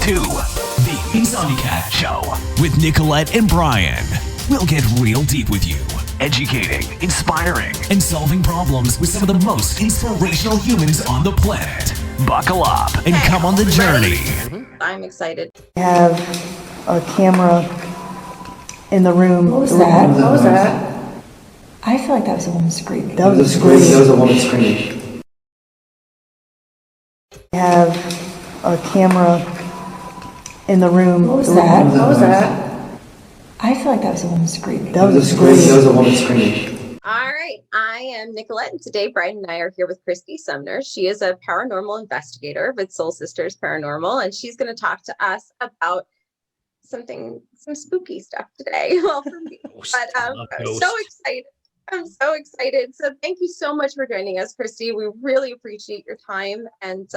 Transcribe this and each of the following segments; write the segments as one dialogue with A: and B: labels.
A: to The Insomniac Show with Nicolette and Bryan. We'll get real deep with you, educating, inspiring, and solving problems with some of the most inspirational humans on the planet. Buckle up and come on the journey.
B: I'm excited.
C: We have a camera in the room.
D: What was that? What was that? I feel like that was a woman screaming.
C: That was a scream.
E: That was a woman screaming.
C: We have a camera in the room.
D: What was that? What was that? I feel like that was a woman screaming.
C: That was a scream.
E: That was a woman screaming.
B: All right. I am Nicolette, and today Bryan and I are here with Kristy Sumner. She is a paranormal investigator with Soul Sisters Paranormal, and she's going to talk to us about some spooky stuff today. Well, for me, but I'm so excited. I'm so excited. So thank you so much for joining us, Kristy. We really appreciate your time. And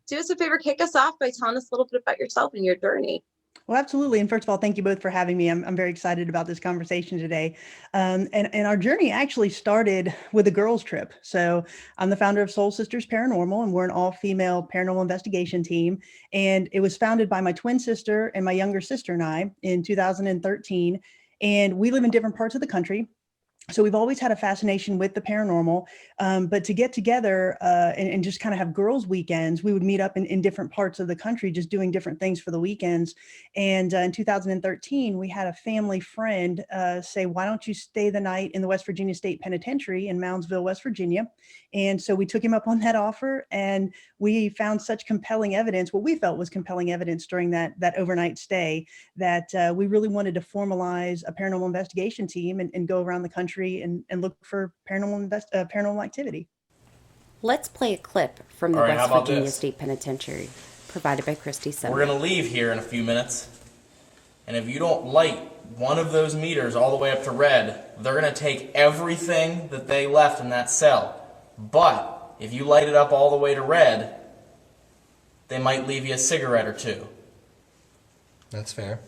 B: do us a favor, kick us off by telling us a little bit about yourself and your journey.
F: Well, absolutely. And first of all, thank you both for having me. I'm very excited about this conversation today. And our journey actually started with a girls' trip. So I'm the founder of Soul Sisters Paranormal, and we're an all-female paranormal investigation team. And it was founded by my twin sister and my younger sister and I in 2013. And we live in different parts of the country. So we've always had a fascination with the paranormal, but to get together and just kind of have girls' weekends, we would meet up in different parts of the country, just doing different things for the weekends. And in 2013, we had a family friend say, why don't you stay the night in the West Virginia State Penitentiary in Moundsville, West Virginia? And so we took him up on that offer, and we found such compelling evidence, what we felt was compelling evidence during that overnight stay, that we really wanted to formalize a paranormal investigation team and go around the country and look for paranormal activity.
G: Let's play a clip from the West Virginia State Penitentiary, provided by Kristy Sumner.
H: We're going to leave here in a few minutes, and if you don't light one of those meters all the way up to red, they're going to take everything that they left in that cell. But if you light it up all the way to red, they might leave you a cigarette or two.
E: That's fair.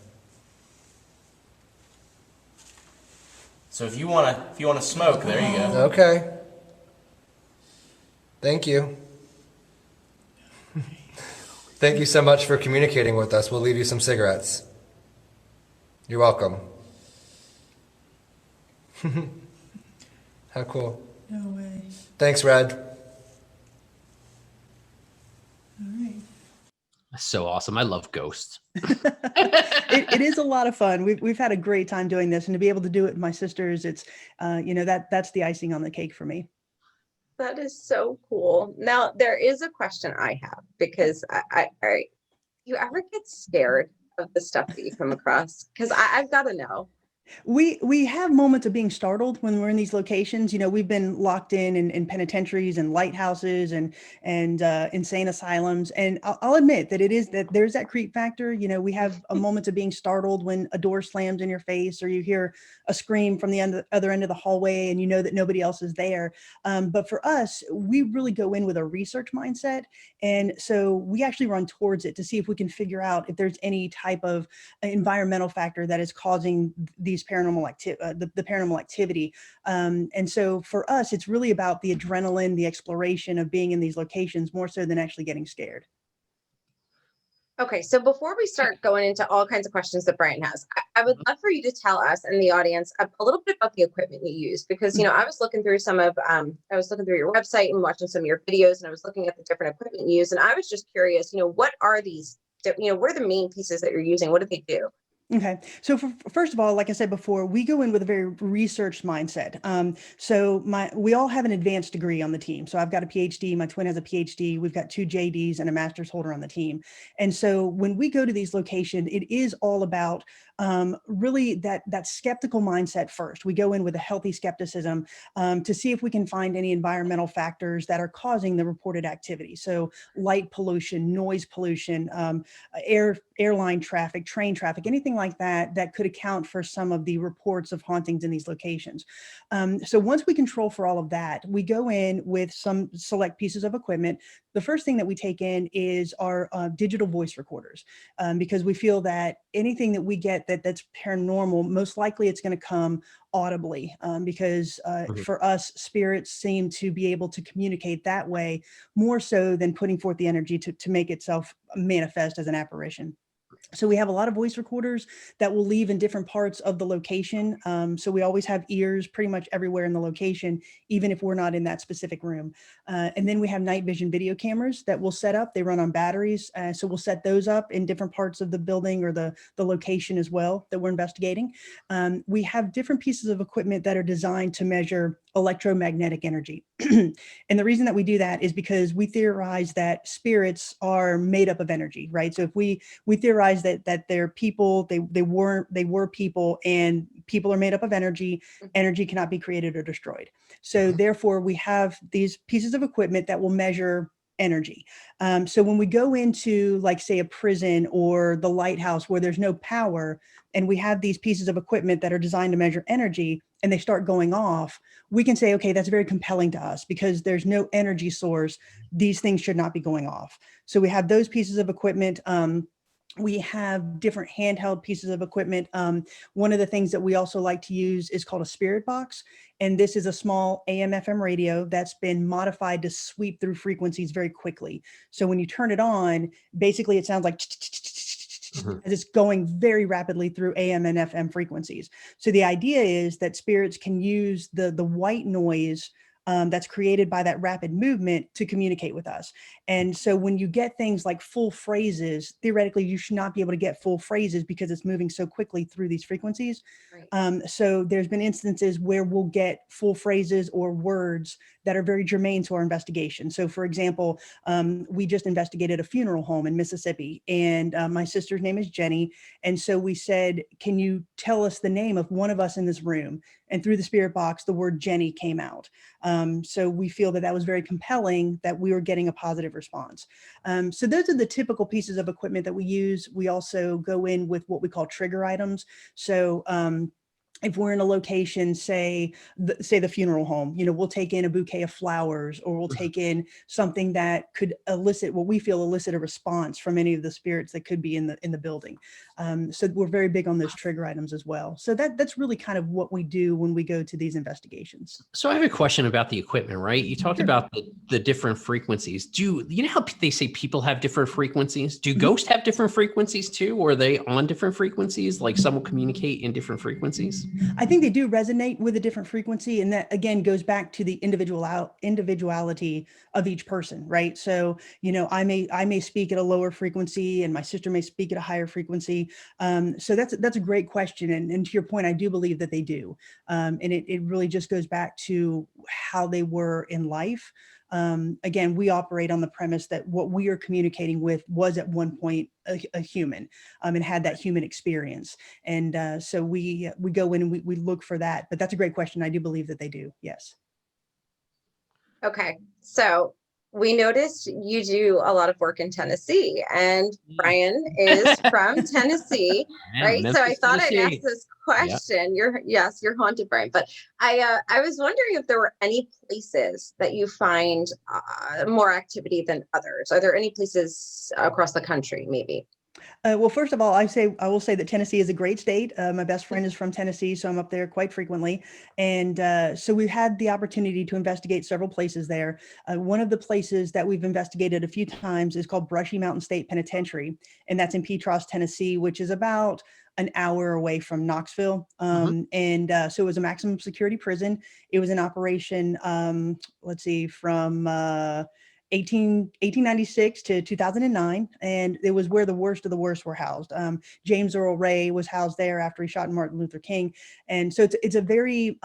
H: So if you want to smoke, there you go.
E: Okay. Thank you. Thank you so much for communicating with us. We'll leave you some cigarettes. You're welcome. How cool.
F: No way.
E: Thanks, Red.
F: All right.
I: That's so awesome. I love ghosts.
F: It is a lot of fun. We've had a great time doing this, and to be able to do it with my sisters, it's that's the icing on the cake for me.
B: That is so cool. Now, there is a question I have, because you ever get scared of the stuff that you come across? Because I've got to know.
F: We have moments of being startled when we're in these locations. You know, we've been locked in penitentiaries and lighthouses and insane asylums. And I'll admit that there's that creep factor. You know, we have a moment of being startled when a door slams in your face, or you hear a scream from the other end of the hallway, and you know that nobody else is there. But for us, we really go in with a research mindset. And so we actually run towards it to see if we can figure out if there's any type of environmental factor that is causing these paranormal the paranormal activity. And so for us, it's really about the adrenaline, the exploration of being in these locations, more so than actually getting scared.
B: Okay, so before we start going into all kinds of questions that Bryan has, I would love for you to tell us and the audience a little bit about the equipment you use, because, you know, I was looking through your website and watching some of your videos, and I was looking at the different equipment you use, and I was just curious, you know, what are these, what are the main pieces that you're using? What do they do?
F: Okay. So first of all, like I said before, we go in with a very research mindset. We all have an advanced degree on the team. So I've got a PhD, my twin has a PhD, we've got 2 JDs and a master's holder on the team. And so when we go to these locations, it is all about really that skeptical mindset first. We go in with a healthy skepticism to see if we can find any environmental factors that are causing the reported activity. So light pollution, noise pollution, airline traffic, train traffic, anything like that could account for some of the reports of hauntings in these locations. So once we control for all of that, we go in with some select pieces of equipment. The first thing that we take in is our digital voice recorders, because we feel that anything that we get that's paranormal, most likely it's going to come audibly, because for us, spirits seem to be able to communicate that way more so than putting forth the energy to make itself manifest as an apparition. So we have a lot of voice recorders that will leave in different parts of the location. So we always have ears pretty much everywhere in the location, even if we're not in that specific room. And then we have night vision video cameras that we'll set up. They run on batteries. So we'll set those up in different parts of the building or the location as well that we're investigating. We have different pieces of equipment that are designed to measure electromagnetic energy. And the reason that we do that is because we theorize that spirits are made up of energy, right? So if we theorize that they're people, they were people, and people are made up of energy. Energy cannot be created or destroyed. So therefore, we have these pieces of equipment that will measure energy. So when we go into, like, say, a prison or the lighthouse where there's no power, and we have these pieces of equipment that are designed to measure energy, and they start going off, we can say, okay, that's very compelling to us because there's no energy source. These things should not be going off. So we have those pieces of equipment. We have different handheld pieces of equipment. One of the things that we also like to use is called a spirit box. And this is a small AM/FM radio that's been modified to sweep through frequencies very quickly. So when you turn it on, basically it sounds like as it's going very rapidly through AM and FM frequencies. So the idea is that spirits can use the white noise that's created by that rapid movement to communicate with us. And so when you get things like full phrases, theoretically, you should not be able to get full phrases because it's moving so quickly through these frequencies. Right. So there's been instances where we'll get full phrases or words that are very germane to our investigation. So for example, we just investigated a funeral home in Mississippi, and my sister's name is Jenny. And so we said, can you tell us the name of one of us in this room? And through the spirit box, the word Jenny came out. So we feel that was very compelling, that we were getting a positive response. So those are the typical pieces of equipment that we use. We also go in with what we call trigger items. So if we're in a location, say the funeral home, we'll take in a bouquet of flowers, or we'll take in something that could elicit what we feel elicit a response from any of the spirits that could be in the building. So we're very big on those trigger items as well. So that's really kind of what we do when we go to these investigations.
I: So I have a question about the equipment, right? You talked about the different frequencies. You know how they say people have different frequencies? Do ghosts have different frequencies too? Or are they on different frequencies? Like some will communicate in different frequencies?
F: I think they do resonate with a different frequency. And that, again, goes back to the individuality of each person, right? So, I may speak at a lower frequency and my sister may speak at a higher frequency. So that's a great question. And to your point, I do believe that they do. And it really just goes back to how they were in life. Again, we operate on the premise that what we are communicating with was at one point a human, and had that human experience. And so we go in and we look for that. But that's a great question. I do believe that they do. Yes.
B: Okay. So we noticed you do a lot of work in Tennessee, and Bryan is from Tennessee, right? So I thought I'd ask this question. Yeah. You're haunted, Bryan. But I was wondering if there were any places that you find more activity than others. Are there any places across the country, maybe?
F: Well, first of all, I will say that Tennessee is a great state. My best friend is from Tennessee, so I'm up there quite frequently. And so we've had the opportunity to investigate several places there. One of the places that we've investigated a few times is called Brushy Mountain State Penitentiary, and that's in Petros, Tennessee, which is about an hour away from Knoxville. And so it was a maximum security prison. It was in operation, from 1896 to 2009, and it was where the worst of the worst were housed. James Earl Ray was housed there after he shot Martin Luther King, and so it's a very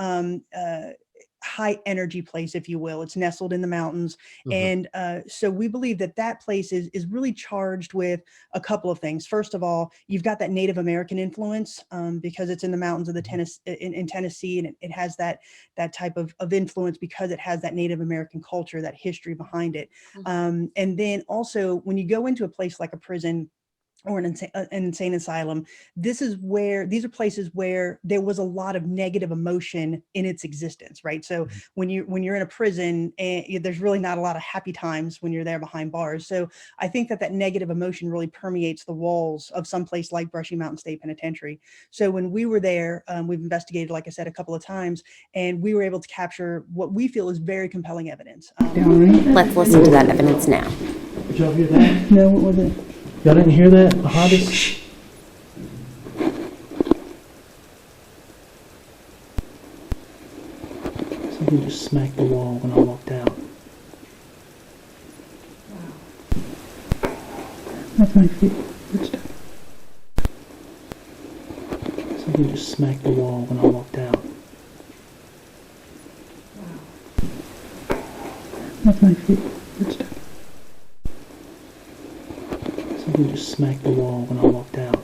F: high energy place, if you will. It's nestled in the mountains, and so we believe that place is really charged with a couple of things. First of all, you've got that Native American influence because it's in the mountains of the in Tennessee, and it has that type of influence because it has that Native American culture, that history behind it. And then also, when you go into a place like a prison or an insane asylum, these are places where there was a lot of negative emotion in its existence, right? So when you're in a prison, there's really not a lot of happy times when you're there behind bars. So I think that negative emotion really permeates the walls of some place like Brushy Mountain State Penitentiary. So when we were there, we've investigated, like I said, a couple of times, and we were able to capture what we feel is very compelling evidence.
G: Let's listen to that evidence now.
J: Did y'all hear that?
C: No, what was it?
J: Y'all didn't hear that? The hottest? Something just smacked the wall when I walked out. That's my feet. Something just smacked the wall when I walked out. That's my feet. Something just smacked the wall when I walked out.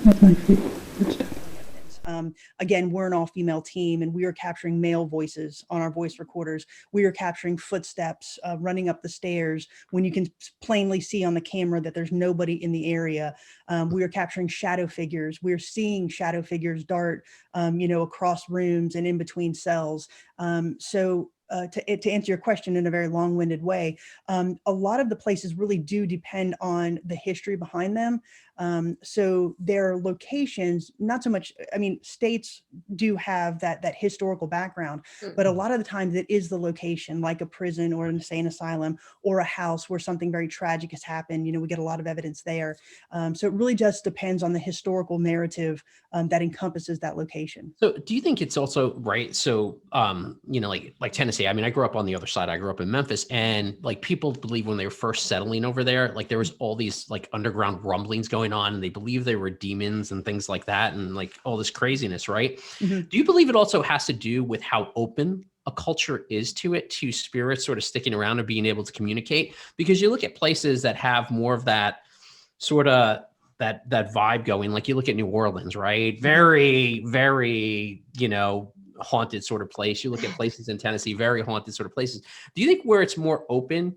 J: That's my feet.
F: Again, we're an all-female team, and we are capturing male voices on our voice recorders. We are capturing footsteps running up the stairs when you can plainly see on the camera that there's nobody in the area. We are capturing shadow figures. We're seeing shadow figures dart, across rooms and in between cells. To answer your question in a very long-winded way, a lot of the places really do depend on the history behind them. So their locations, not so much, states do have that historical background, but a lot of the times it is the location, like a prison or an insane asylum or a house where something very tragic has happened. We get a lot of evidence there. So it really just depends on the historical narrative that encompasses that location.
I: So do you think it's also right? So, like Tennessee, I grew up on the other side. I grew up in Memphis, and like people believe when they were first settling over there, like there was all these like underground rumblings going on, and they believed they were demons and things like that, and like all this craziness, right? Mm-hmm. Do you believe it also has to do with how open a culture is to spirits sort of sticking around and being able to communicate? Because you look at places that have more of that sort of that vibe going, like you look at New Orleans, right? Very, very, haunted sort of place. You look at places in Tennessee, very haunted sort of places. Do you think where it's more open,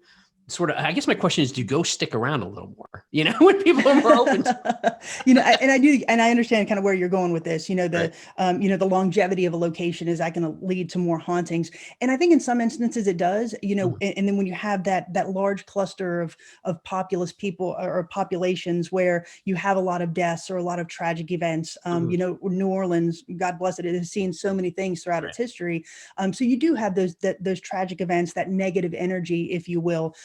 I: sort of, I guess my question is, do ghosts stick around a little more, when people are more open to
F: and I understand kind of where you're going with this, the longevity of a location, is that going to lead to more hauntings? And I think in some instances it does, and then when you have that large cluster of populous people or populations where you have a lot of deaths or a lot of tragic events, New Orleans, God bless it, it has seen so many things throughout its history. So you do have those tragic events, that negative energy, if you will.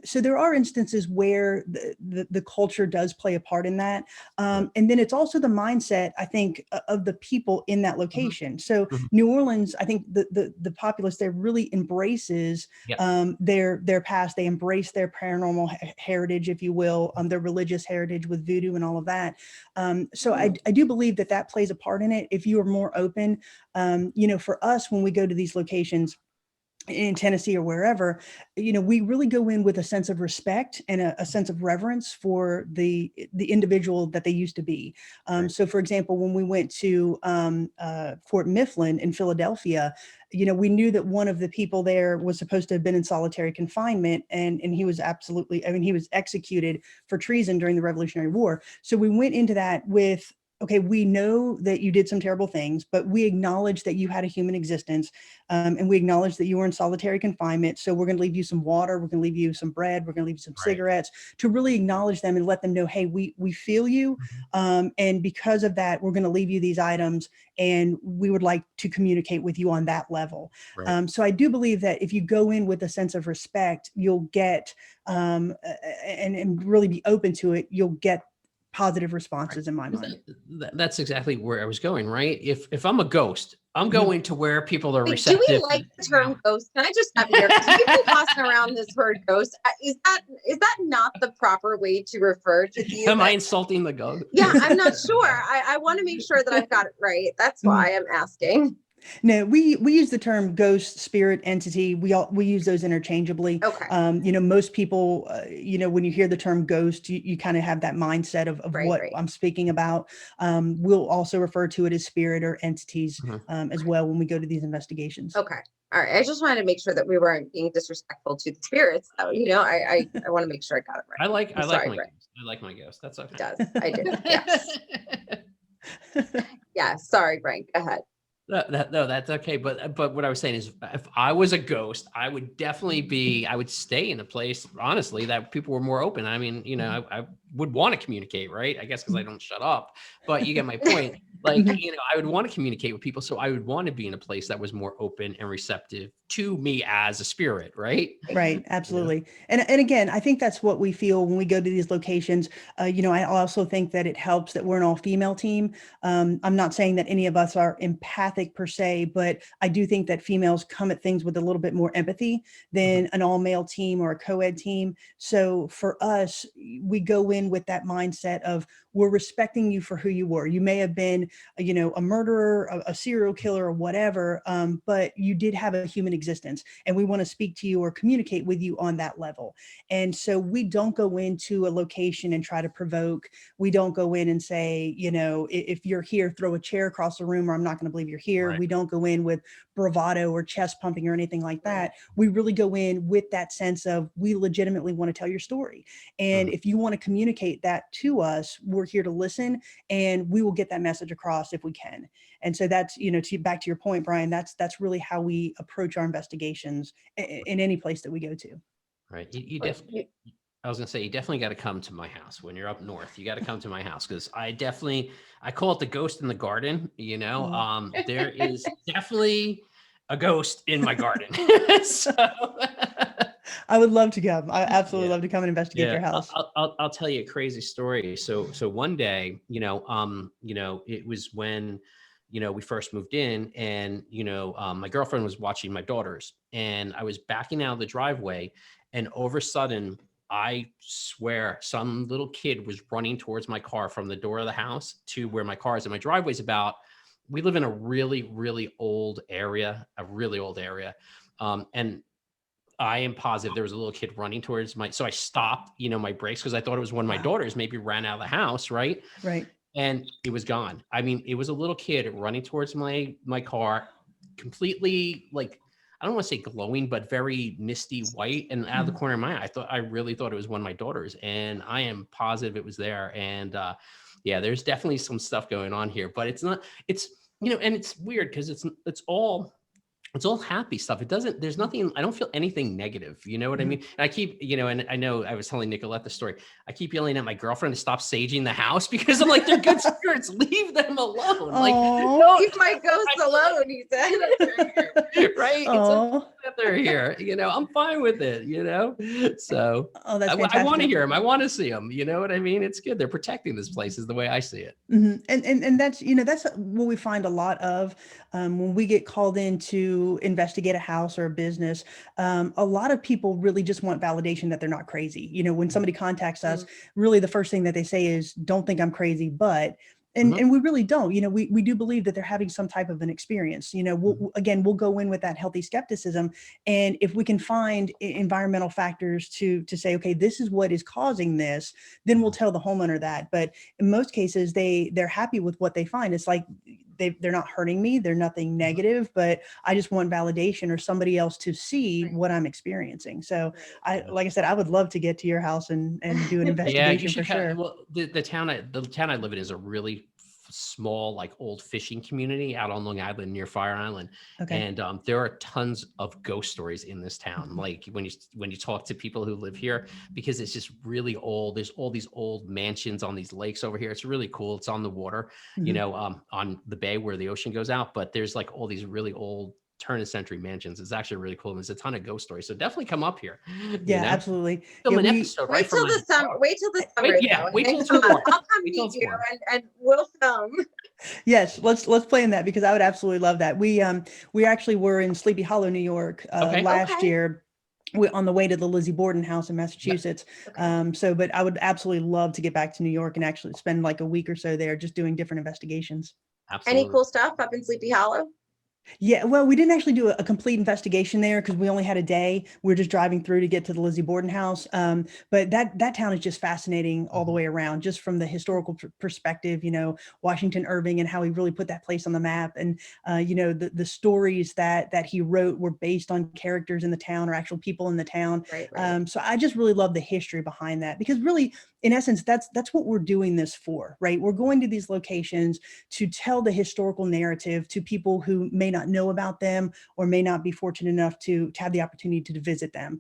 F: So there are instances where the culture does play a part in that. And then it's also the mindset, I think, of the people in that location. So New Orleans, I think the populace there really embraces their past. They embrace their paranormal heritage, if you will, their religious heritage with voodoo and all of that. So I do believe that plays a part in it. If you are more open, for us, when we go to these locations in Tennessee or wherever, we really go in with a sense of respect and a sense of reverence for the individual that they used to be. So for example, when we went to Fort Mifflin in Philadelphia, we knew that one of the people there was supposed to have been in solitary confinement, and he was he was executed for treason during the Revolutionary War. So we went into that with, okay, we know that you did some terrible things, but we acknowledge that you had a human existence, and we acknowledge that you were in solitary confinement. So we're going to leave you some water, we're going to leave you some bread, we're going to leave you some cigarettes, to really acknowledge them and let them know, hey, we feel you, and because of that, we're going to leave you these items, and we would like to communicate with you on that level. So I do believe that if you go in with a sense of respect, you'll get, and really be open to it, you'll get positive responses in my mind.
I: That's exactly where I was going, right? If I'm a ghost, I'm going to where people are receptive.
B: Do we like the term ghost? Can I just stop here? Because we've been tossing around this word ghost. Is that not the proper way to refer to these?
I: Am I insulting the ghost?
B: Yeah, I'm not sure. I want to make sure that I've got it right. That's why I'm asking.
F: No, we use the term ghost, spirit, entity. We use those interchangeably.
B: Okay.
F: Most people, when you hear the term ghost, you kind of have that mindset of what I'm speaking about. We'll also refer to it as spirit or entities as well when we go to these investigations.
B: Okay. All right. I just wanted to make sure that we weren't being disrespectful to the spirits. So, I want to make sure I got it right.
I: I like my ghost. That's okay.
B: It does. I do. Yes. Yeah. Sorry, Bryan. Go ahead.
I: No, that's okay. But what I was saying is, if I was a ghost, I would definitely I would stay in a place, honestly, that people were more open. I would want to communicate, right? I guess because I don't shut up, but you get my point. Like, I would want to communicate with people. So I would want to be in a place that was more open and receptive to me as a spirit, right?
F: Right. Absolutely. And again, I think that's what we feel when we go to these locations. I also think that it helps that we're an all-female team. I'm not saying that any of us are empathic per se, but I do think that females come at things with a little bit more empathy than an all-male team or a co-ed team. So for us, we go in with that mindset of, we're respecting you for who you were. You may have been, a murderer, a serial killer, or whatever, but you did have a human existence, and we want to speak to you or communicate with you on that level. And so we don't go into a location and try to provoke. We don't go in and say, if you're here, throw a chair across the room, or I'm not going to believe you're here.
I: Right.
F: We don't go in with bravado or chest pumping or anything like that. We really go in with that sense of, we legitimately want to tell your story. And if you want to communicate that to us, we're here to listen, and we will get that message across if we can. And so that's, back to your point, Bryan, that's really how we approach our investigations in any place that we go to.
I: Right. You definitely, I was going to say, you definitely got to come to my house when you're up north. You got to come to my house, because I call it the ghost in the garden. There is definitely a ghost in my garden. So
F: I would love to come. I absolutely love to come and investigate your house.
I: I'll tell you a crazy story. So one day, it was when, we first moved in, and, my girlfriend was watching my daughters, and I was backing out of the driveway, and over a sudden, I swear some little kid was running towards my car from the door of the house to where my car is. And my driveway's we live in a really, really old area, and I am positive there was a little kid running towards so I stopped, my brakes, because I thought it was one of my daughters maybe ran out of the house. Right.
F: Right.
I: And it was gone. I mean, it was a little kid running towards my car, completely, like, I don't want to say glowing, but very misty white, and out of the corner of my eye, I really thought it was one of my daughters, and I am positive it was there. And there's definitely some stuff going on here, but it's not, and it's weird because it's all happy stuff. There's nothing, I don't feel anything negative. You know what I mean? And I keep, and I know I was telling Nicolette the story. I keep yelling at my girlfriend to stop saging the house, because I'm like, they're good spirits. Leave them alone. Like,
B: leave my ghosts alone, he said.
I: Right? It's that they're here. I'm fine with it, So
F: that's fantastic.
I: I want to hear them. I want to see them. You know what I mean? It's good. They're protecting this place is the way I see it.
F: And that's, that's what we find a lot of when we get called in to investigate a house or a business. A lot of people really just want validation that they're not crazy. When somebody contacts us, really the first thing that they say is, don't think I'm crazy, but and we really don't. We do believe that they're having some type of an experience. We'll go in with that healthy skepticism, and if we can find environmental factors to say, okay, this is what is causing this, then we'll tell the homeowner that. But in most cases, they're happy with what they find. It's like they're not hurting me, they're nothing negative, but I just want validation or somebody else to see what I'm experiencing. So like I said, I would love to get to your house and do an investigation for sure.
I: Well, the town I live in is a really small, like, old fishing community out on Long Island near Fire Island.
F: Okay.
I: And there are tons of ghost stories in this town. Like when you talk to people who live here, because it's just really old. There's all these old mansions on these lakes over here. It's really cool. It's on the water, on the bay where the ocean goes out. But there's like all these really old turn of century mansions. It's actually really cool. And there's a ton of ghost stories. So definitely come up here.
F: Yeah, absolutely.
I: Film an episode
B: wait till the summer. Wait till the summer.
I: Wait till it's warm.
B: I'll come meet you and we'll film.
F: Yes, let's plan that, because I would absolutely love that. We actually were in Sleepy Hollow, New York last year. We're on the way to the Lizzie Borden House in Massachusetts. But I would absolutely love to get back to New York and actually spend like a week or so there just doing different investigations.
I: Absolutely.
B: Any cool stuff up in Sleepy Hollow?
F: Yeah, well, we didn't actually do a complete investigation there because we only had a day. We were just driving through to get to the Lizzie Borden House. But that town is just fascinating all the way around, just from the historical perspective, Washington Irving and how he really put that place on the map. And, the stories that he wrote were based on characters in the town or actual people in the town. Right. So I just really love the history behind that, because really, in essence, that's what we're doing this for, right? We're going to these locations to tell the historical narrative to people who may may not know about them or may not be fortunate enough to have the opportunity to visit them.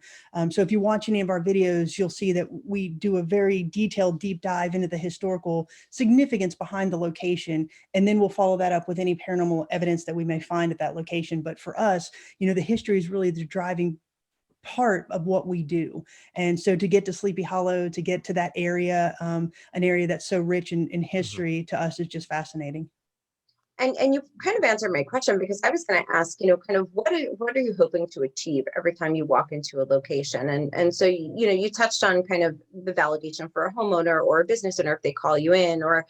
F: So if you watch any of our videos, you'll see that we do a very detailed deep dive into the historical significance behind the location, and then we'll follow that up with any paranormal evidence that we may find at that location. But for us, the history is really the driving part of what we do. And so to get to Sleepy Hollow, to get to that area, an area that's so rich in history, to us is just fascinating.
B: And you kind of answered my question, because I was going to ask, kind of what are you hoping to achieve every time you walk into a location? And so, you touched on kind of the validation for a homeowner or a business owner if they call you in, or,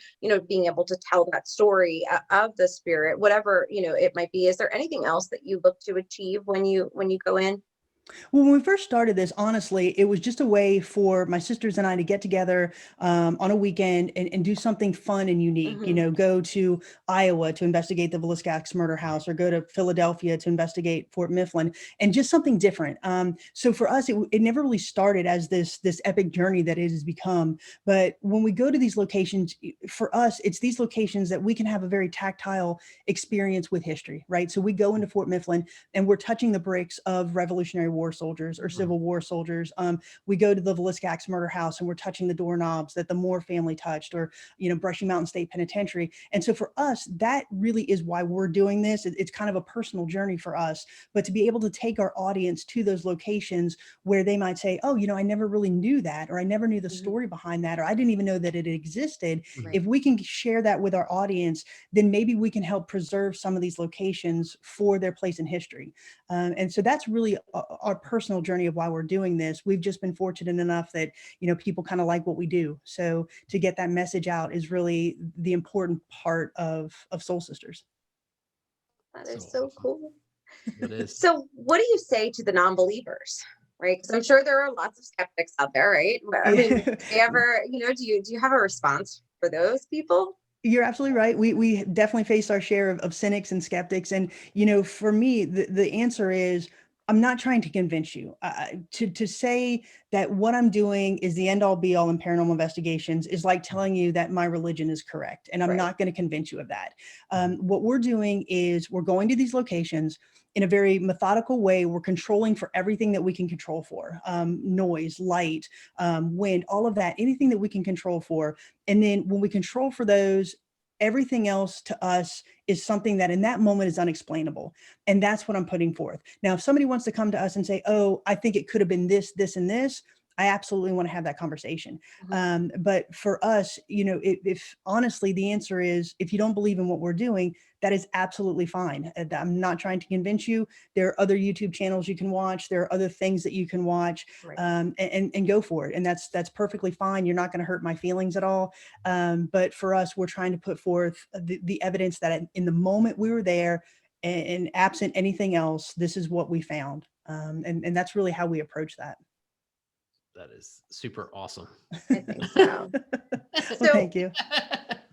B: being able to tell that story of the spirit, whatever, it might be. Is there anything else that you look to achieve when you go in?
F: Well, when we first started this, honestly, it was just a way for my sisters and I to get together on a weekend and do something fun and unique. Go to Iowa to investigate the Villisca Ax Murder House, or go to Philadelphia to investigate Fort Mifflin, and just something different. So for us, it never really started as this epic journey that it has become. But when we go to these locations, for us, it's these locations that we can have a very tactile experience with history, right? So we go into Fort Mifflin and we're touching the bricks of Revolutionary War soldiers or Civil War soldiers. We go to the Villisca Ax Murder House and we're touching the doorknobs that the Moore family touched, or, Brushy Mountain State Penitentiary. And so for us, that really is why we're doing this. It's kind of a personal journey for us, but to be able to take our audience to those locations where they might say, oh, I never really knew that, or I never knew the story behind that, or I didn't even know that it existed. Right. If we can share that with our audience, then maybe we can help preserve some of these locations for their place in history. And so that's really our personal journey of why we're doing this. We've just been fortunate enough that, people kind of like what we do. So to get that message out is really the important part of Soul Sisters.
B: That is so cool.
I: It is.
B: So what do you say to the non-believers? Right? Because I'm sure there are lots of skeptics out there, right? I mean, do you ever, do you have a response for those people?
F: You're absolutely right. We definitely face our share of cynics and skeptics. And, for me, the answer is, I'm not trying to convince you. To say that what I'm doing is the end all be all in paranormal investigations is like telling you that my religion is correct. And I'm not going to convince you of that. What we're doing is we're going to these locations in a very methodical way. We're controlling for everything that we can control for, noise, light, wind, all of that, anything that we can control for. And then when we control for those, everything else to us is something that in that moment is unexplainable. And that's what I'm putting forth. Now, if somebody wants to come to us and say, oh, I think it could have been this, this, and this, I absolutely want to have that conversation. But for us, if honestly, the answer is, if you don't believe in what we're doing, that is absolutely fine. I'm not trying to convince you. There are other YouTube channels you can watch. There are other things that you can watch, and go for it. And that's perfectly fine. You're not going to hurt my feelings at all. But for us, we're trying to put forth the evidence that in the moment we were there, and absent anything else, this is what we found. And that's really how we approach that.
I: That is super awesome.
B: I think so.
F: Well, thank you.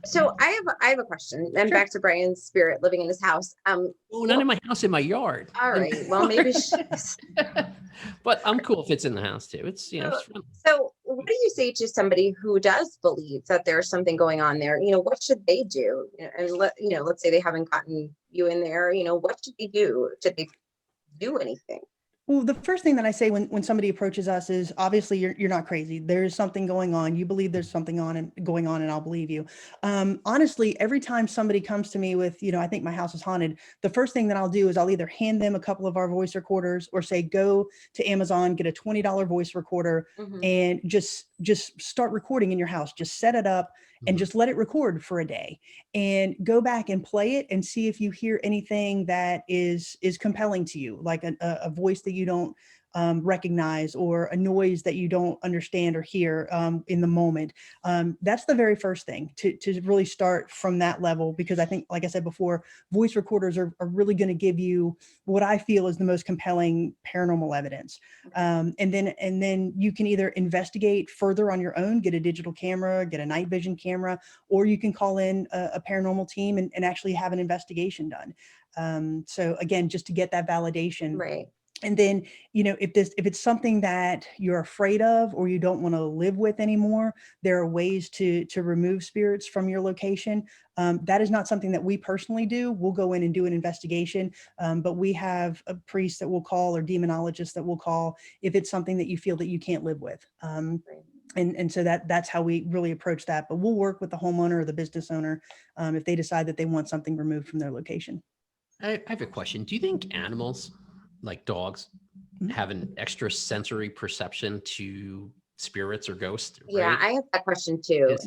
B: So I have a question. And back to Bryan's spirit living in his house.
I: Oh, not in my house, in my yard.
B: All right. Well, maybe
I: but I'm cool if it's in the house too. It's it's fun.
B: So what do you say to somebody who does believe that there's something going on there? What should they do? And let's say they haven't gotten you in there. What should they do? Should they do anything?
F: Well, the first thing that I say when somebody approaches us is, obviously you're not crazy. There's something going on. You believe there's something going on, and I'll believe you. Honestly, every time somebody comes to me with, I think my house is haunted, the first thing that I'll do is I'll either hand them a couple of our voice recorders, or say, go to Amazon, get a $20 voice recorder, and just start recording in your house. Just set it up and just let it record for a day, and go back and play it and see if you hear anything that is compelling to you, like a voice that you don't recognize, or a noise that you don't understand or hear in the moment. That's the very first thing, to really start from that level, because I think, like I said before, voice recorders are really going to give you what I feel is the most compelling paranormal evidence. And then you can either investigate further on your own, get a digital camera, get a night vision camera, or you can call in a paranormal team and actually have an investigation done. So again, just to get that validation.
B: Right.
F: And then, if it's something that you're afraid of or you don't want to live with anymore, there are ways to remove spirits from your location. That is not something that we personally do. We'll go in and do an investigation, but we have a priest that we'll call or demonologist that we'll call if it's something that you feel that you can't live with. And so that's how we really approach that. But we'll work with the homeowner or the business owner if they decide that they want something removed from their location.
I: I have a question. Do you think animals, like dogs, have an extra sensory perception to spirits or ghosts? Right?
B: Yeah, I have that question too.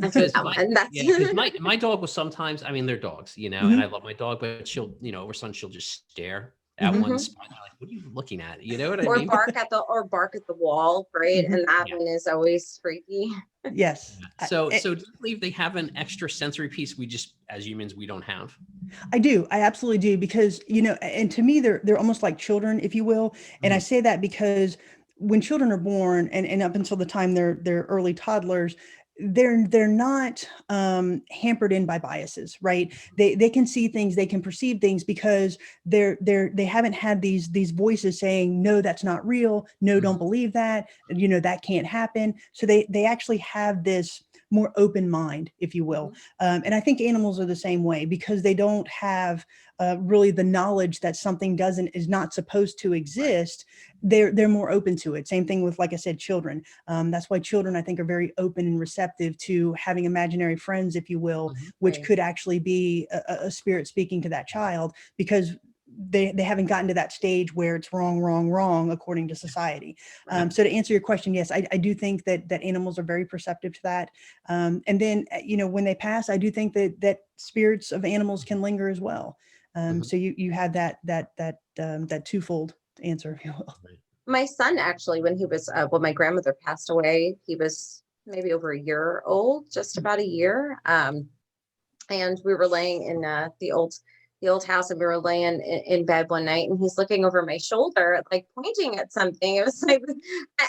I: My dog will sometimes, I mean, they're dogs, and I love my dog, but she'll, over something, she'll just stare at one spot. I'm like, what are you looking at? You know what I mean?
B: Bark at the wall, right? And that one is always freaky.
F: Yes.
I: So do you believe they have an extra sensory piece we just, as humans, we don't have?
F: I do. I absolutely do, because, and to me, they're almost like children, if you will. And I say that because when children are born and up until the time they're early toddlers, they're not hampered in by biases, right? They can see things, they can perceive things because they haven't had these voices saying, no, that's not real. No, don't believe that. That can't happen. So they actually have this more open mind, if you will. And I think animals are the same way, because they don't have really the knowledge that something is not supposed to exist. They're more open to it. Same thing with, like I said, children. That's why children, I think, are very open and receptive to having imaginary friends, if you will, which could actually be a spirit speaking to that child, because they haven't gotten to that stage where it's wrong according to society. So to answer your question, yes, I do think that animals are very perceptive to that. And then, when they pass, I do think that spirits of animals can linger as well. So you had that twofold answer, if you will.
B: My son, actually, when he was, my grandmother passed away, he was maybe over a year old, just about a year. And we were laying in the old house, and we were laying in bed one night, and he's looking over my shoulder, like pointing at something. It was like,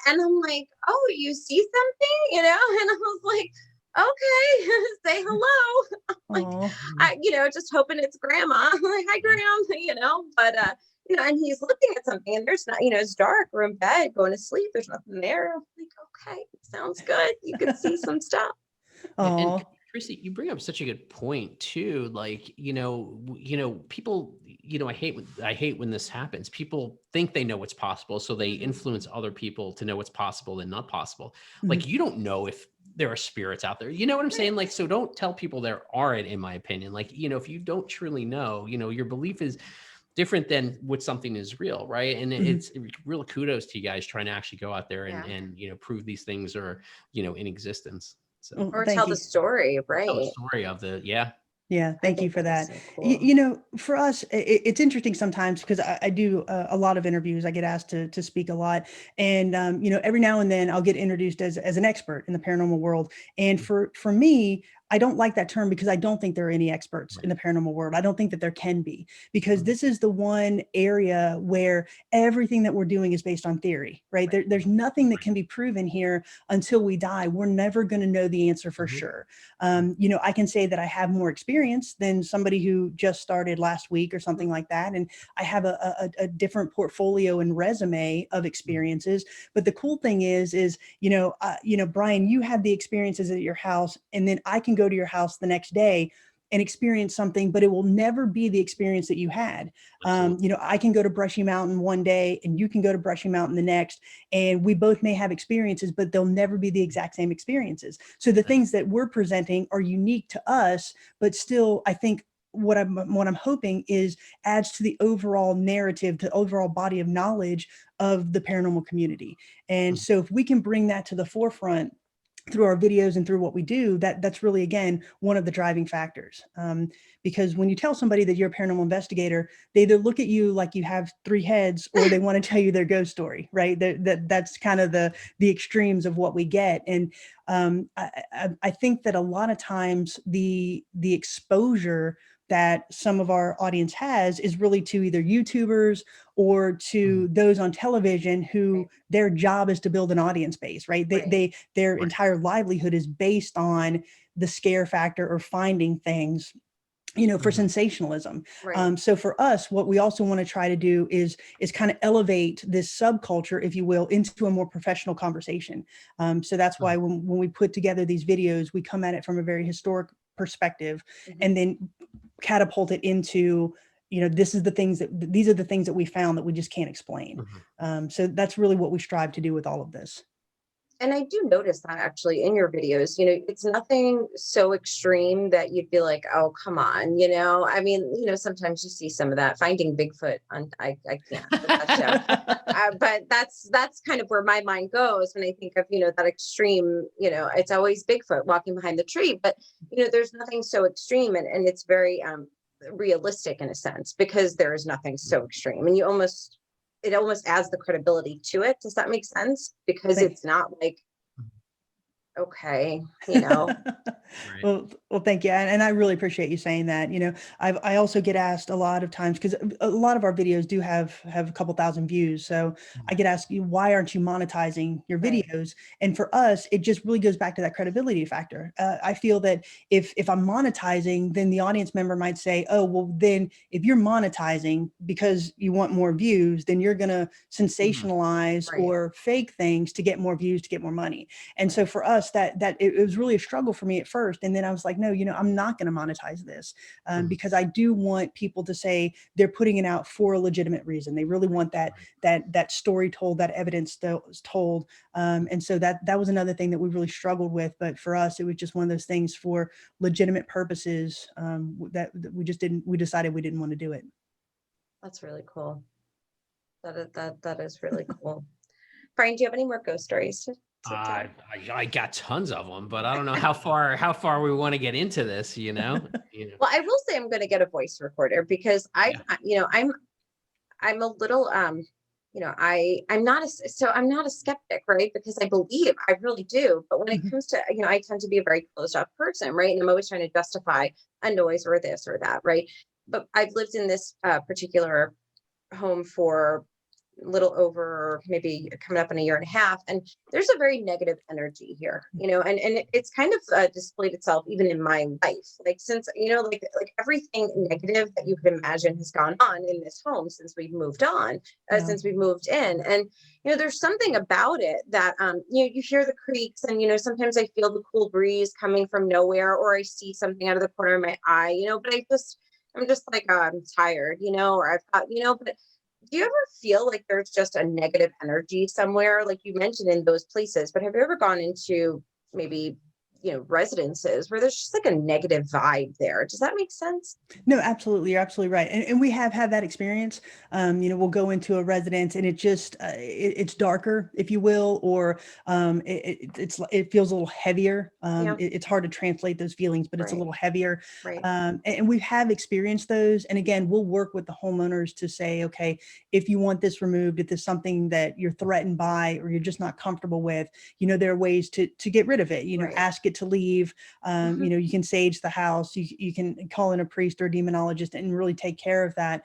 B: and I'm like, oh, you see something, and I was like, okay, say hello. Like, just hoping it's grandma. I'm like, hi, grandma, but, and he's looking at something, and there's not, it's dark, we're in bed, going to sleep. There's nothing there. I'm like, okay, sounds good. You can see some stuff.
I: And Kristy, you bring up such a good point too. Like, people, I hate when this happens. People think they know what's possible, so they influence other people to know what's possible and not possible. Like, you don't know if there are spirits out there. You know what I'm saying? Like, so don't tell people there aren't, in my opinion. Like, if you don't truly know, your belief is different than what something is real, right? And it's real kudos to you guys trying to actually go out there and prove these things are, in existence. So,
B: or tell the story, right?
I: Tell the story of
F: Yeah, thank you for that. So cool. For us, it's interesting sometimes, because I do a lot of interviews. I get asked to speak a lot. And, every now and then I'll get introduced as an expert in the paranormal world. And for me, I don't like that term, because I don't think there are any experts in the paranormal world. I don't think that there can be, because this is the one area where everything that we're doing is based on theory, right? There's nothing that can be proven here until we die. We're never going to know the answer for sure. I can say that I have more experience than somebody who just started last week or something like that. And I have a different portfolio and resume of experiences. But the cool thing is, Bryan, you had the experiences at your house, and then I can go to your house the next day and experience something, but it will never be the experience that you had. I can go to Brushy Mountain one day, and you can go to Brushy Mountain the next, and we both may have experiences, but they'll never be the exact same experiences. So the things that we're presenting are unique to us, but still, I think what I'm hoping is adds to the overall narrative, the overall body of knowledge of the paranormal community. And so if we can bring that to the forefront through our videos and through what we do, that's really, again, one of the driving factors. Because when you tell somebody that you're a paranormal investigator, they either look at you like you have three heads, or they want to tell you their ghost story, right? That's kind of the extremes of what we get. And I think that a lot of times the exposure that some of our audience has is really to either YouTubers or to those on television who their job is to build an audience base, right? Their entire livelihood is based on the scare factor or finding things. for sensationalism.
B: Right.
F: So for us, what we also want to try to do is kind of elevate this subculture, if you will, into a more professional conversation. So that's why when we put together these videos, we come at it from a very historic perspective, and then catapult it into, these are the things that we found that we just can't explain. So that's really what we strive to do with all of this.
B: And I do notice that actually in your videos, it's nothing so extreme that you'd be like, oh, come on, I mean, sometimes you see some of that Finding Bigfoot on, I can't with that show. But that's kind of where my mind goes when I think of, that extreme, it's always Bigfoot walking behind the tree, but, there's nothing so extreme, and it's very realistic in a sense, because there is nothing so extreme, and it almost adds the credibility to it. Does that make sense? Because it's not like, okay,
F: Well, thank you. And I really appreciate you saying that. I also get asked a lot of times, because a lot of our videos do have a couple thousand views. So I get asked, why aren't you monetizing your videos? And for us, it just really goes back to that credibility factor. I feel that if I'm monetizing, then the audience member might say, oh, well, then if you're monetizing because you want more views, then you're going to sensationalize or fake things to get more views, to get more money. And so for us, that it was really a struggle for me at first. And then I was like, no, I'm not going to monetize this, because I do want people to say they're putting it out for a legitimate reason. They really want that story told, that evidence told. And so that was another thing that we really struggled with. But for us, it was just one of those things for legitimate purposes, that we decided we didn't want to do it.
B: That's really cool. That is really cool. Brian, do you have any more ghost stories to
I: I got tons of them, but I don't know how far we want to get into this,
B: Well, I will say I'm going to get a voice recorder, because I'm a little, I'm not a skeptic, right? Because I really do. But when it comes to, I tend to be a very closed off person, right? And I'm always trying to justify a noise or this or that, right? But I've lived in this particular home for little over maybe coming up in a year and a half, and there's a very negative energy here, and it's kind of displayed itself even in my life, like since like everything negative that you could imagine has gone on in this home since we've moved since we've moved in. And there's something about it that you hear the creaks, and sometimes I feel the cool breeze coming from nowhere, or I see something out of the corner of my eye, but I'm just like, oh, I'm tired, or I've got, but do you ever feel like there's just a negative energy somewhere? Like you mentioned in those places, but have you ever gone into maybe, residences where there's just like a negative vibe there? Does that make sense?
F: No, absolutely. You're absolutely right. And we have had that experience. We'll go into a residence and it just, it's darker, if you will, or it feels a little heavier. It's hard to translate those feelings, but it's a little heavier.
B: Right.
F: And we have experienced those. And again, we'll work with the homeowners to say, okay, if you want this removed, if there's something that you're threatened by, or you're just not comfortable with, there are ways to get rid of it, ask it to leave. You can sage the house, you can call in a priest or a demonologist and really take care of that.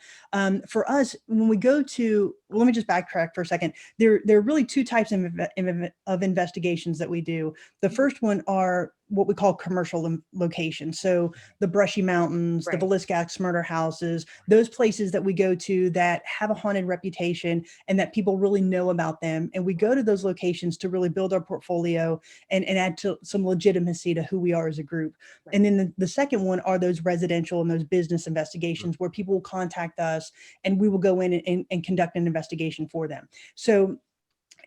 F: For us, when we go to, let me just backtrack for a second. There are really two types of investigations that we do. The first one are what we call commercial locations. So the Brushy Mountains, the Villisca Ax Murder Houses, those places that we go to that have a haunted reputation and that people really know about them. And we go to those locations to really build our portfolio and add to some legitimacy to who we are as a group. And then the second one are those residential and those business investigations where people will contact us and we will go in and conduct an investigation for them. So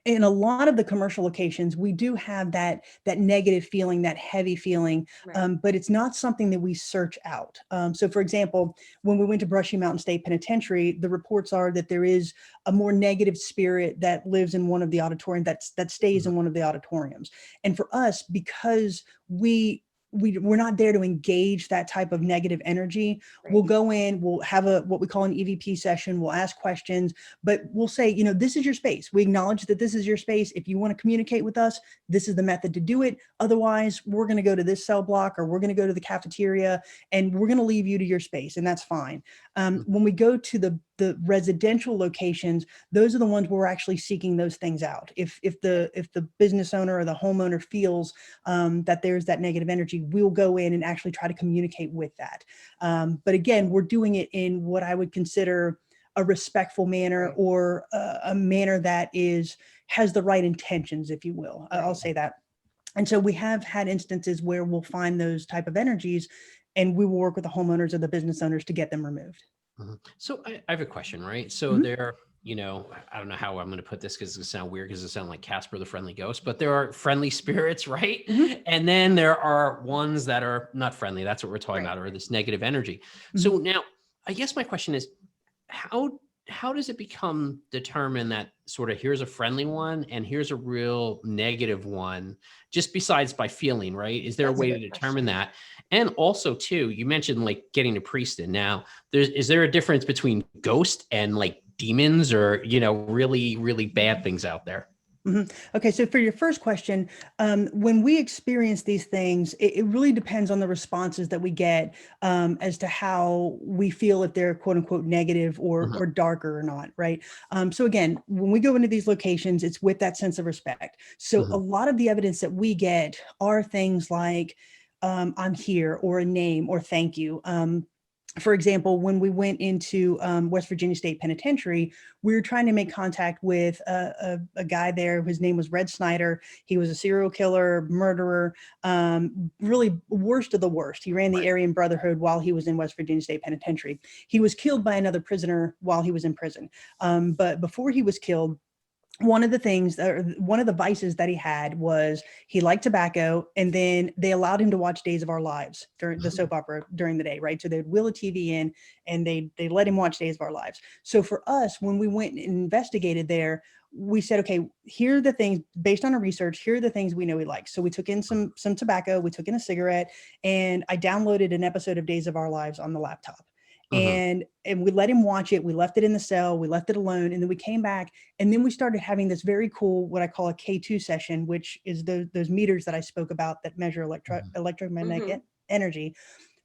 F: in a lot of the commercial locations, we do have that negative feeling, that heavy feeling, but it's not something that we search out. So for example, when we went to Brushy Mountain State Penitentiary, the reports are that there is a more negative spirit that lives in one of the auditoriums, that stays in one of the auditoriums. And for us, because we're not there to engage that type of negative energy. We'll go in, we'll have what we call an EVP session. We'll ask questions, but we'll say, this is your space. We acknowledge that this is your space. If you want to communicate with us, this is the method to do it. Otherwise, we're going to go to this cell block, or we're going to go to the cafeteria, and we're going to leave you to your space. And that's fine. When we go to the residential locations, those are the ones where we're actually seeking those things out. If the business owner or the homeowner feels that there's that negative energy, we'll go in and actually try to communicate with that. But again, we're doing it in what I would consider a respectful manner, or a manner that has the right intentions, if you will. I'll say that. And so we have had instances where we'll find those type of energies, and we will work with the homeowners or the business owners to get them removed.
I: So I have a question, right? So there, I don't know how I'm going to put this because it's going to sound weird because it sounds like Casper the Friendly Ghost, but there are friendly spirits, right? And then there are ones that are not friendly. That's what we're talking about, or this negative energy. So now, I guess my question is, how does it become determined that sort of here's a friendly one and here's a real negative one, just besides by feeling, right? Is there a way to determine that? And also too, you mentioned like getting a priest in. Now, is there a difference between ghost and like demons, or, really, really bad things out there?
F: Okay, so for your first question, when we experience these things, it really depends on the responses that we get as to how we feel, if they're quote unquote negative or darker or not, right? So again, when we go into these locations, it's with that sense of respect. So a lot of the evidence that we get are things like, I'm here, or a name, or thank you. For example, when we went into West Virginia State Penitentiary, we were trying to make contact with a guy there. His name was Red Snyder. He was a serial killer, murderer, really worst of the worst. He ran the Aryan Brotherhood while he was in West Virginia State Penitentiary. He was killed by another prisoner while he was in prison. But before he was killed, one of the vices that he had was he liked tobacco, and then they allowed him to watch Days of Our Lives during the soap opera during the day, right? So they'd wheel a TV in and they let him watch Days of Our Lives. So for us, when we went and investigated there, we said, okay, here are the things based on our research. Here are the things we know he likes. So we took in some tobacco, we took in a cigarette, and I downloaded an episode of Days of Our Lives on the laptop. And we let him watch it. We left it in the cell. We left it alone. And then we came back, and then we started having this very cool, what I call a K2 session, which is those meters that I spoke about that measure electromagnetic energy.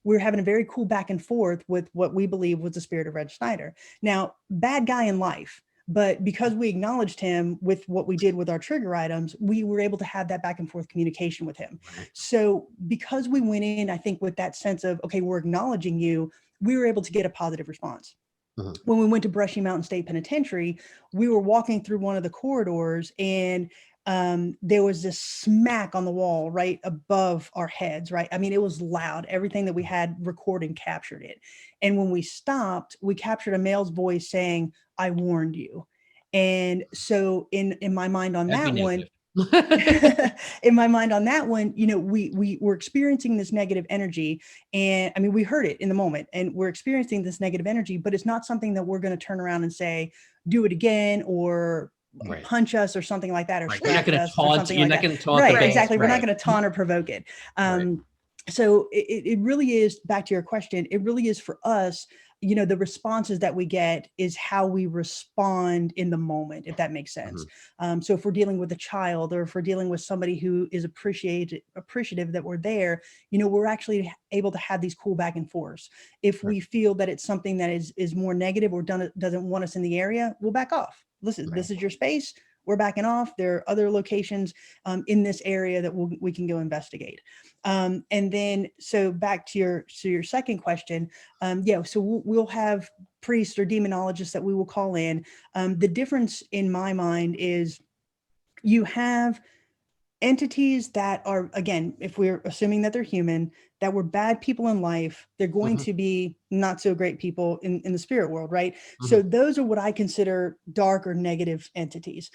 F: We were having a very cool back and forth with what we believe was the spirit of Red Snyder. Now, bad guy in life, but because we acknowledged him with what we did with our trigger items, we were able to have that back and forth communication with him. So because we went in, I think, with that sense of, okay, we're acknowledging you, we were able to get a positive response. When we went to Brushy Mountain State Penitentiary, we were walking through one of the corridors, and there was this smack on the wall right above our heads, right? I mean, it was loud. Everything that we had recording captured it. And when we stopped, we captured a male's voice saying, "I warned you." And so in my mind on that one, in my mind on that one, we were experiencing this negative energy, and I mean, we heard it in the moment, and we're experiencing this negative energy, but it's not something that we're going to turn around and say, do it again, or punch us or something like that, or scratch us or something like that. Right, exactly. We're not going to taunt or provoke it. So it really is, back to your question, it really is for us, the responses that we get is how we respond in the moment, if that makes sense. So if we're dealing with a child, or if we're dealing with somebody who is appreciative that we're there, we're actually able to have these cool back and forths. If we feel that it's something that is more negative or doesn't want us in the area, we'll back off. Listen, this is your space. We're backing off. There are other locations in this area that we can go investigate. And then, so back to your second question, so we'll have priests or demonologists that we will call in. The difference in my mind is you have entities that are, again, if we're assuming that they're human, that were bad people in life, they're going to be not so great people in the spirit world, right? So those are what I consider dark or negative entities.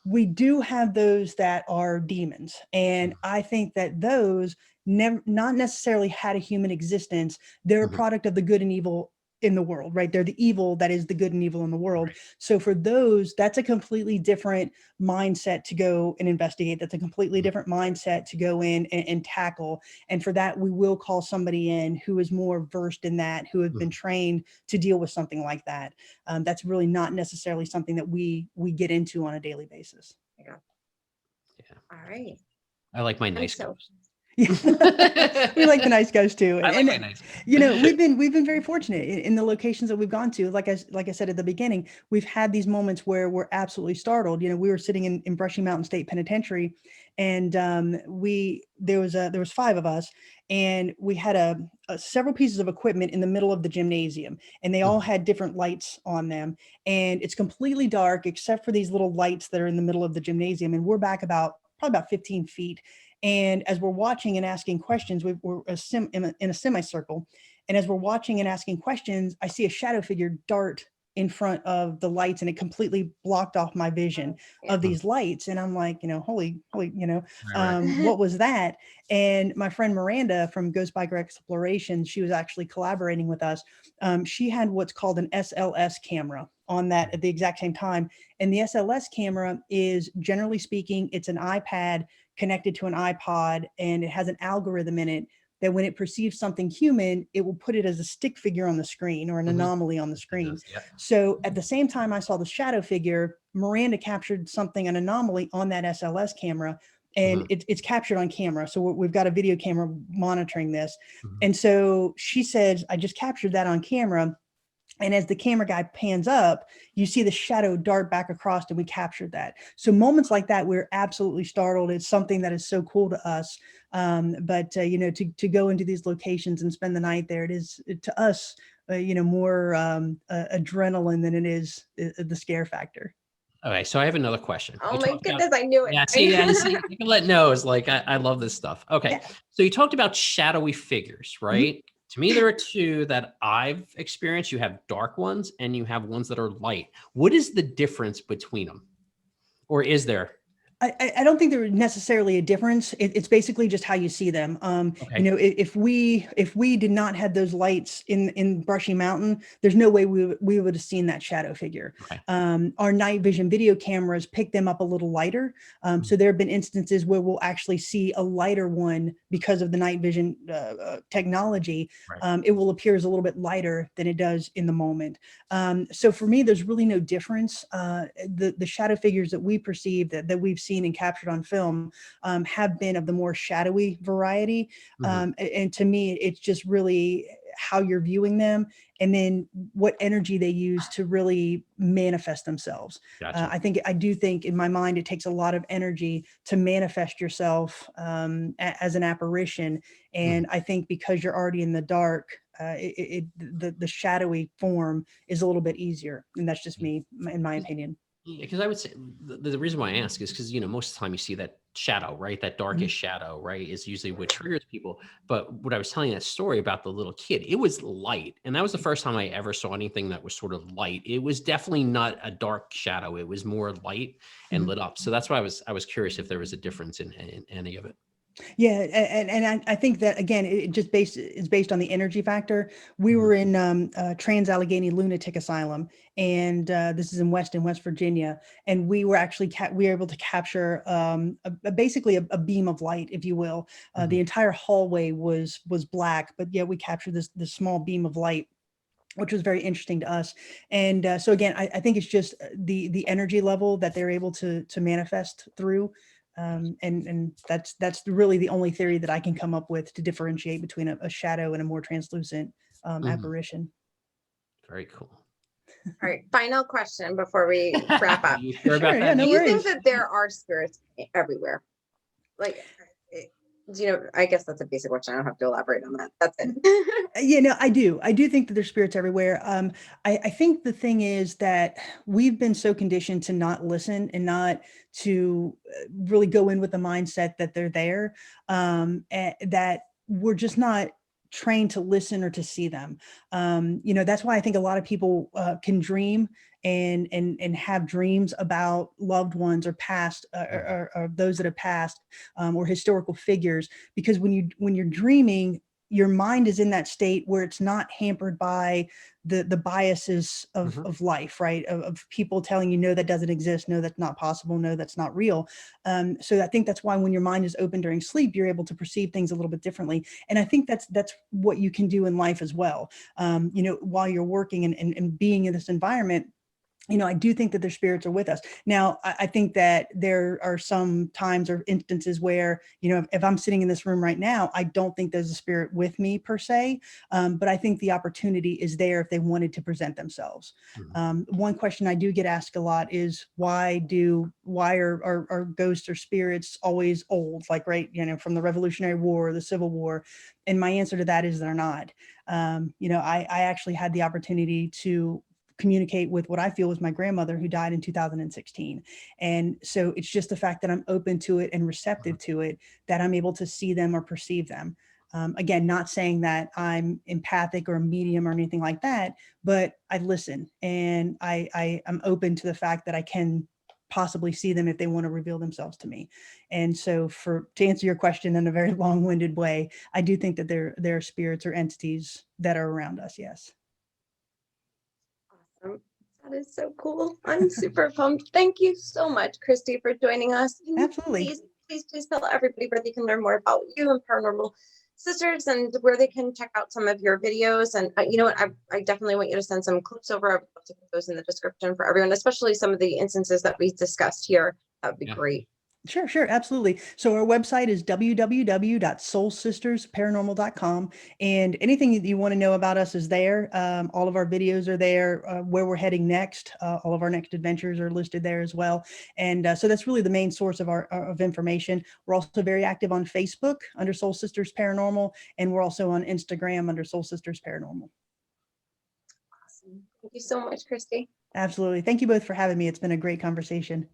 F: We do have those that are demons. And I think that those not necessarily had a human existence. They're a product of the good and evil in the world, right? They're the evil that is the good and evil in the world. So for those, that's a completely different mindset to go and investigate. That's a completely different mindset to go in and tackle. And for that, we will call somebody in who is more versed in that, who have been trained to deal with something like that. That's really not necessarily something that we get into on a daily basis.
B: All right.
I: I like my nice ghost.
F: We like the nice ghosts too.
I: I like my nice.
F: You know, we've been very fortunate in the locations that we've gone to. Like I said at the beginning, we've had these moments where we're absolutely startled. You know, we were sitting in Brushy Mountain State Penitentiary, and there was 5 of us, and we had several pieces of equipment in the middle of the gymnasium, and they all had different lights on them, and it's completely dark except for these little lights that are in the middle of the gymnasium, and we're back probably about 15 feet. And as we're watching and asking questions, we're in a semicircle. And as we're watching and asking questions, I see a shadow figure dart in front of the lights, and it completely blocked off my vision of these lights. And I'm like, you know, holy, you know, what was that? And my friend Miranda from Ghost Biker Exploration, she was actually collaborating with us. She had what's called an SLS camera on that at the exact same time. And the SLS camera is, generally speaking, it's an iPad connected to an iPod, and it has an algorithm in it that when it perceives something human, it will put it as a stick figure on the screen or an anomaly on the screen. So at the same time I saw the shadow figure, Miranda captured something, an anomaly on that SLS camera, and it's captured on camera. So we've got a video camera monitoring this. And so she says, I just captured that on camera. And as the camera guy pans up, you see the shadow dart back across, and we captured that. So moments like that, we're absolutely startled. It's something that is so cool to us. But you know, to go into these locations and spend the night there, it is to us, you know, more adrenaline than it is the scare factor.
I: Okay, so I have another question.
B: Oh my goodness, I knew it.
I: Yeah, see, Nicolette knows, like, I love this stuff. Okay, so you talked about shadowy figures, right? To me, there are 2 that I've experienced. You have dark ones and you have ones that are light. What is the difference between them? Or is there?
F: I don't think there's necessarily a difference. It's basically just how you see them. You know, if we did not have those lights in Brushy Mountain, there's no way we would have seen that shadow figure. Our night vision video cameras pick them up a little lighter. So there have been instances where we'll actually see a lighter one because of the night vision technology. It will appear as a little bit lighter than it does in the moment. So for me, there's really no difference. The shadow figures that we perceive that we've seen and captured on film have been of the more shadowy variety. And to me, it's just really how you're viewing them and then what energy they use to really manifest themselves. I do think in my mind, it takes a lot of energy to manifest yourself as an apparition. And I think because you're already in the dark, the shadowy form is a little bit easier. And that's just me, in my opinion.
I: Because I would say the reason why I ask is because, you know, most of the time you see that shadow, right? That darkest shadow, right, is usually what triggers people. But what I was telling that story about the little kid, it was light. And that was the first time I ever saw anything that was sort of light. It was definitely not a dark shadow. It was more light and lit up. So that's why I was curious if there was a difference in any of it.
F: Yeah, and I think that again, it just is based on the energy factor. We were in Trans Allegheny Lunatic Asylum, and this is in West Virginia, and we were actually we were able to capture basically a beam of light, if you will. The entire hallway was black, but yeah, we captured this small beam of light, which was very interesting to us. And so again, I think it's just the energy level that they're able to manifest through. And that's really the only theory that I can come up with to differentiate between a shadow and a more translucent apparition.
I: Very cool.
B: All right, final question before we wrap up.
I: You sure about that?
B: Do you think that there are spirits everywhere? Like, you know, I guess that's a basic question. I don't have to elaborate on that. That's it.
F: Yeah, no, I do think that there's spirits everywhere. I think the thing is that we've been so conditioned to not listen and not to really go in with the mindset that they're there, that we're just not trained to listen or to see them. You know, that's why I think a lot of people can dream and have dreams about loved ones or past or those that have passed, or historical figures, because when you're dreaming, your mind is in that state where it's not hampered by the biases of life, right? Of people telling you, no, that doesn't exist. No, that's not possible. No, that's not real. So I think that's why when your mind is open during sleep, you're able to perceive things a little bit differently. And I think that's what you can do in life as well. You know, while you're working and being in this environment, I do think that their spirits are with us. Now, I think that there are some times or instances where, if I'm sitting in this room right now, I don't think there's a spirit with me per se, but I think the opportunity is there if they wanted to present themselves. One question I do get asked a lot is why are ghosts or spirits always old, like, right, from the Revolutionary War or the Civil War? And my answer to that is they're not. I actually had the opportunity to communicate with what I feel was my grandmother, who died in 2016. And so it's just the fact that I'm open to it and receptive to it, that I'm able to see them or perceive them. Again, not saying that I'm empathic or a medium or anything like that, but I listen, and I'm open to the fact that I can possibly see them if they want to reveal themselves to me. And so to answer your question in a very long-winded way, I do think that there are spirits or entities that are around us. Yes.
B: Awesome. That is so cool. I'm super pumped. Thank you so much, Kristy, for joining us.
F: Absolutely.
B: Please tell everybody where they can learn more about you and Paranormal Sisters, and where they can check out some of your videos. And you know what, I definitely want you to send some clips over. I would love to put those in the description for everyone, especially some of the instances that we discussed here. That would be great.
F: Sure, absolutely. So our website is www.soulsistersparanormal.com, and anything that you want to know about us is there. All of our videos are there. Where we're heading next, all of our next adventures are listed there as well. And so that's really the main source of information. We're also very active on Facebook under Soul Sisters Paranormal, and we're also on Instagram under Soul Sisters Paranormal.
B: Awesome. Thank you so much, Kristy.
F: Absolutely. Thank you both for having me. It's been a great conversation.